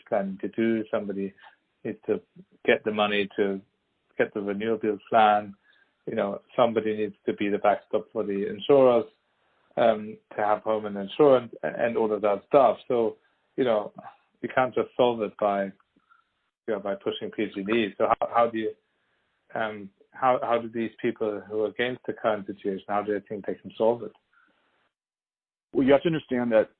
planning to do. Somebody needs to get the money to get the renewables plan. Somebody needs to be the backstop for the insurers, to have home and insurance and all of that stuff. So, you can't just solve it by pushing PG&E. So how do you, how do these people who are against the current situation, how do they think they can solve it? Well, you have to understand that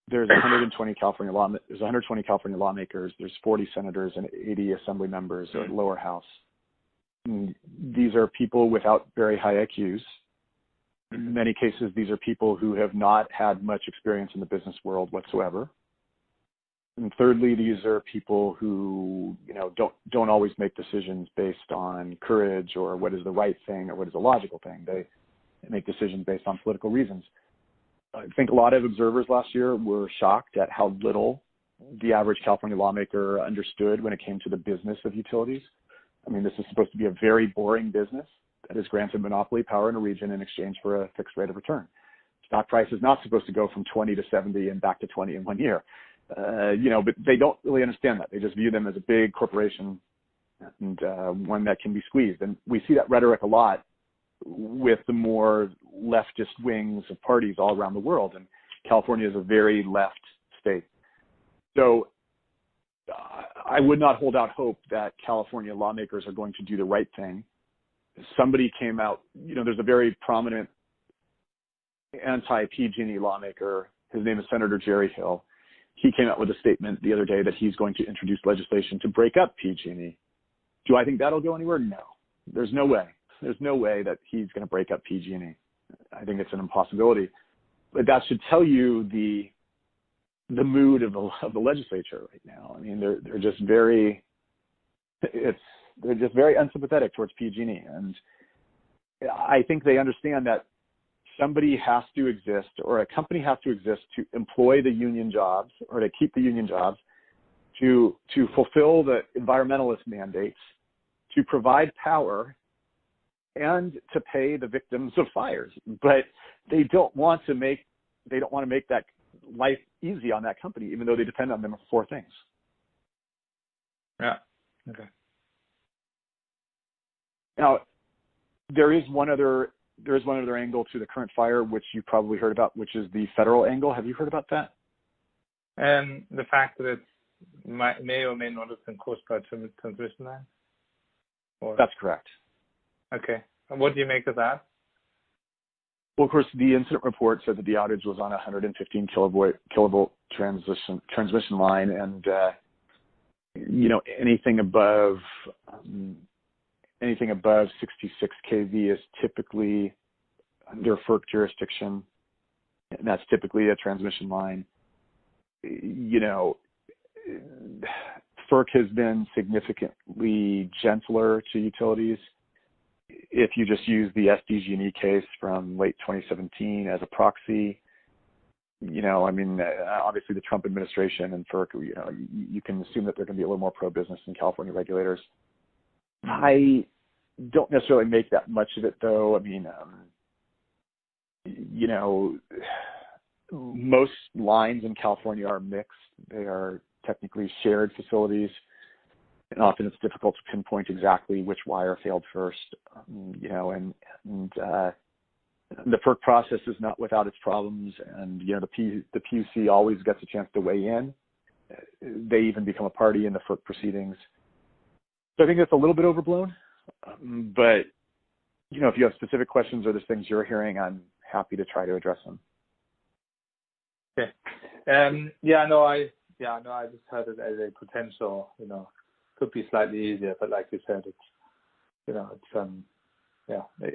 there's 120 California lawmakers, there's 40 senators and 80 assembly members or lower house. And these are people without very high IQs. In many cases, these are people who have not had much experience in the business world whatsoever. And thirdly, these are people who, don't always make decisions based on courage or what is the right thing or what is a logical thing. They make decisions based on political reasons. I think a lot of observers last year were shocked at how little the average California lawmaker understood when it came to the business of utilities. I mean, this is supposed to be a very boring business that is granted monopoly power in a region in exchange for a fixed rate of return. Stock price is not supposed to go from 20 to 70 and back to 20 in 1 year. But they don't really understand that. They just view them as a big corporation and one that can be squeezed. And we see that rhetoric a lot with the more leftist wings of parties all around the world. And California is a very left state. So I would not hold out hope that California lawmakers are going to do the right thing. Somebody came out, there's a very prominent anti-PG&E lawmaker. His name is Senator Jerry Hill. He came out with a statement the other day that he's going to introduce legislation to break up PG&E. Do I think that'll go anywhere? No. There's no way. There's no way that he's going to break up PG&E. I think it's an impossibility. But that should tell you the mood of the legislature right now. I mean, they're just very unsympathetic towards PG&E, and I think they understand that somebody has to exist, or a company has to exist to employ the union jobs or to keep the union jobs, to fulfill the environmentalist mandates, to provide power, and to pay the victims of fires. But they don't want to make that life easy on that company, even though they depend on them for four things. Yeah. Okay. Now, there is one other angle to the current fire, which you probably heard about, which is the federal angle. Have you heard about that? And the fact that it may or may not have been caused by a transmission line? That's correct. Okay. And what do you make of that? Well, of course, the incident report said that the outage was on a 115 kilovolt transmission line, and anything above 66 kV is typically under FERC jurisdiction, and that's typically a transmission line. FERC has been significantly gentler to utilities. If you just use the SDG&E case from late 2017 as a proxy, obviously the Trump administration and FERC, you can assume that they're going to be a little more pro-business than California regulators. I don't necessarily make that much of it, though. I mean, most lines in California are mixed. They are technically shared facilities, and often it's difficult to pinpoint exactly which wire failed first. The FERC process is not without its problems, and the PUC always gets a chance to weigh in. They even become a party in the FERC proceedings. So I think that's a little bit overblown, but if you have specific questions or there's things you're hearing, I'm happy to try to address them. Okay. I just heard it as a potential, could be slightly easier, but like you said,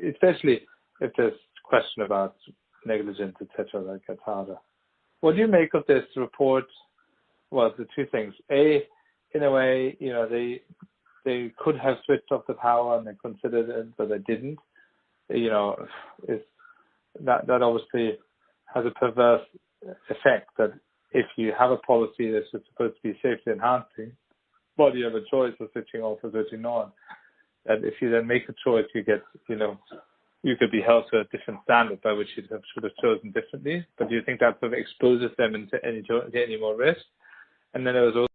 especially if there's question about negligence, etc., that gets harder. What do you make of this report? Well, the two things. A, in a way, they could have switched off the power and they considered it, but they didn't. That obviously has a perverse effect that if you have a policy that's supposed to be safety enhancing, well, you have a choice of switching off or switching on. And if you then make a choice, you get, you could be held to a different standard by which you should have chosen differently. But do you think that sort of exposes them into any more risk? And then there was also